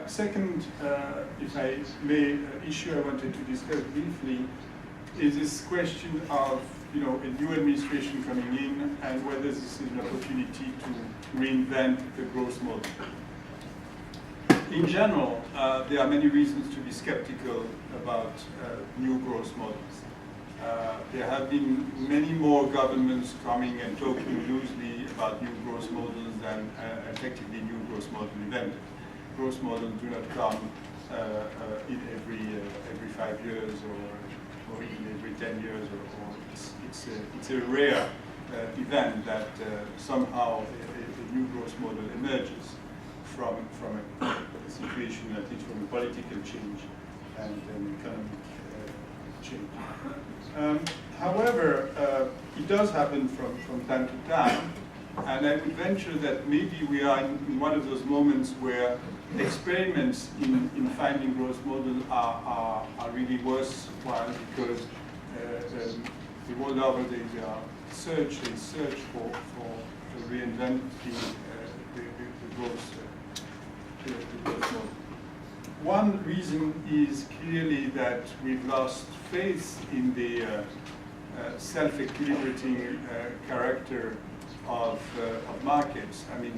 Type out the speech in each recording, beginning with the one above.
Second, if I may, issue I wanted to discuss briefly is this question of a new administration coming in and whether this is an opportunity to reinvent the growth model. In general, there are many reasons to be skeptical about new growth models. There have been many more governments coming and talking loosely about new growth models than effectively new growth model invented. Growth models do not come in every 5 years or even every 10 years, or it's a rare event that somehow a new growth model emerges from a situation, at least from a political change and an economic change. However, it does happen from time to time, and I would venture that maybe we are in one of those moments where experiments in finding growth models are really worthwhile, because the world over they search for reinventing the growth model. One reason is clearly that we've lost faith in the self-equilibrating character of markets. I mean,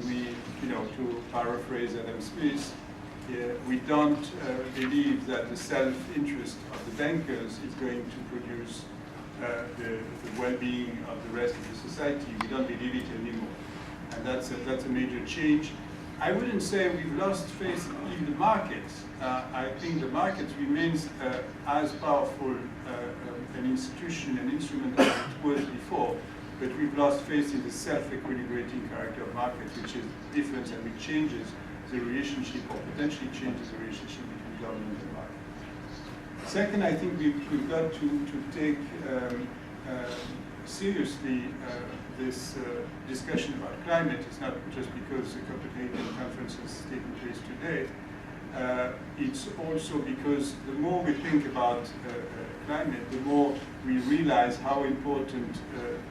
to paraphrase Adam Smith, we don't believe that the self-interest of the bankers is going to produce the well-being of the rest of the society. We don't believe it anymore, and that's a major change. I wouldn't say we've lost faith in the markets. I think the market remains as powerful an institution, an instrument as it was before, but we've lost faith in the self-equilibrating character of market, which is different and which changes the relationship, or potentially changes the relationship between government and market. Second, I think we've got to take seriously this discussion about climate. It's not just because the Copenhagen conference is taking place today. It's also because the more we think about climate, the more we realize how important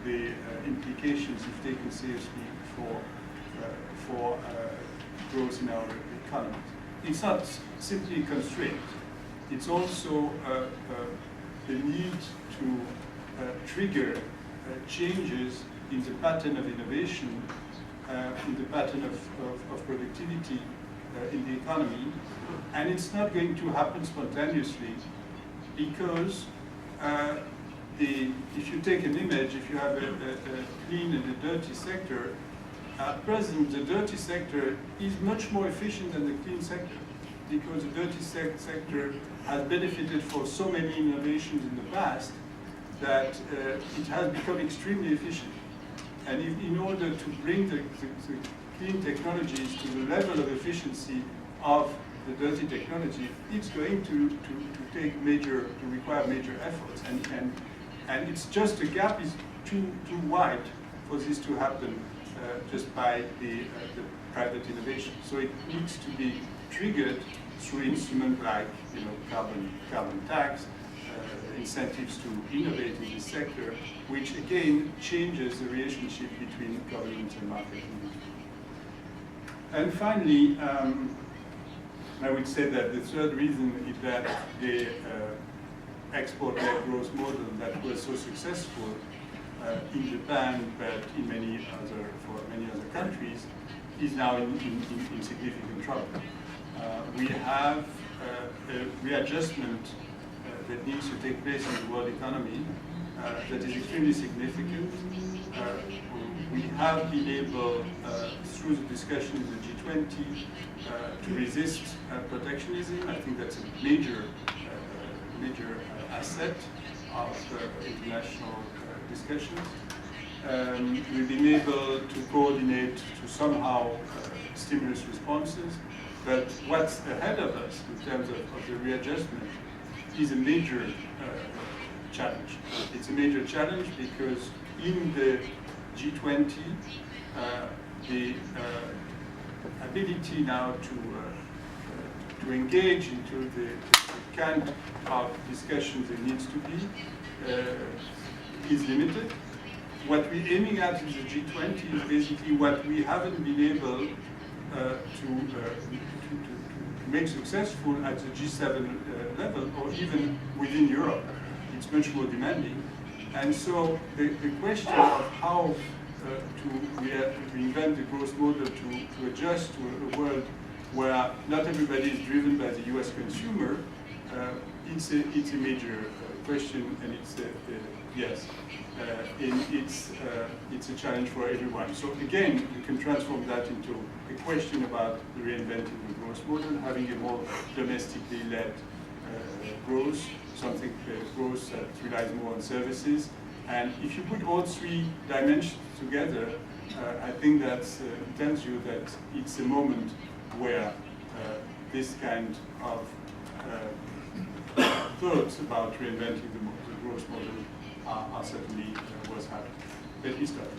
the implications, if taken seriously, for growth in our economy. It's not simply a constraint. It's also the need to trigger changes in the pattern of innovation, in the pattern of productivity in the economy. And it's not going to happen spontaneously, because if you take an image, if you have a clean and a dirty sector, at present the dirty sector is much more efficient than the clean sector, because the dirty sector has benefited from so many innovations in the past that it has become extremely efficient. And in order to bring the clean technologies to the level of efficiency of the dirty technology, it's going to require major efforts. And it's just, the gap is too wide for this to happen just by the private innovation. So it needs to be triggered through instruments like carbon tax, incentives to innovate in this sector, which again changes the relationship between government and market. And finally, I would say that the third reason is that the export-led growth model that was so successful in Japan, but in for many other countries, is now in significant trouble. We have a readjustment that needs to take place in the world economy that is extremely significant. We have been able, through the discussion in the G20, to resist protectionism. I think that's a major asset of international discussions. We've been able to coordinate to somehow stimulus responses, but what's ahead of us in terms of the readjustment is a major challenge. It's a major challenge because in the G20, the ability now to engage into the kind of discussions it needs to be is limited. What we're aiming at in the G20 is basically what we haven't been able to make successful at the G7 level, or even within Europe. It's much more demanding. And so the question of how to reinvent the growth model to adjust to a world where not everybody is driven by the US consumer, it's a major question, and it's yes, it's a challenge for everyone. So again, you can transform that into a question about reinventing the growth model, having a more domestically led growth, something growth that relies more on services. And if you put all three dimensions together, I think that tells you that it's a moment where this kind of thoughts about reinventing the growth model are certainly worth having. Let me start.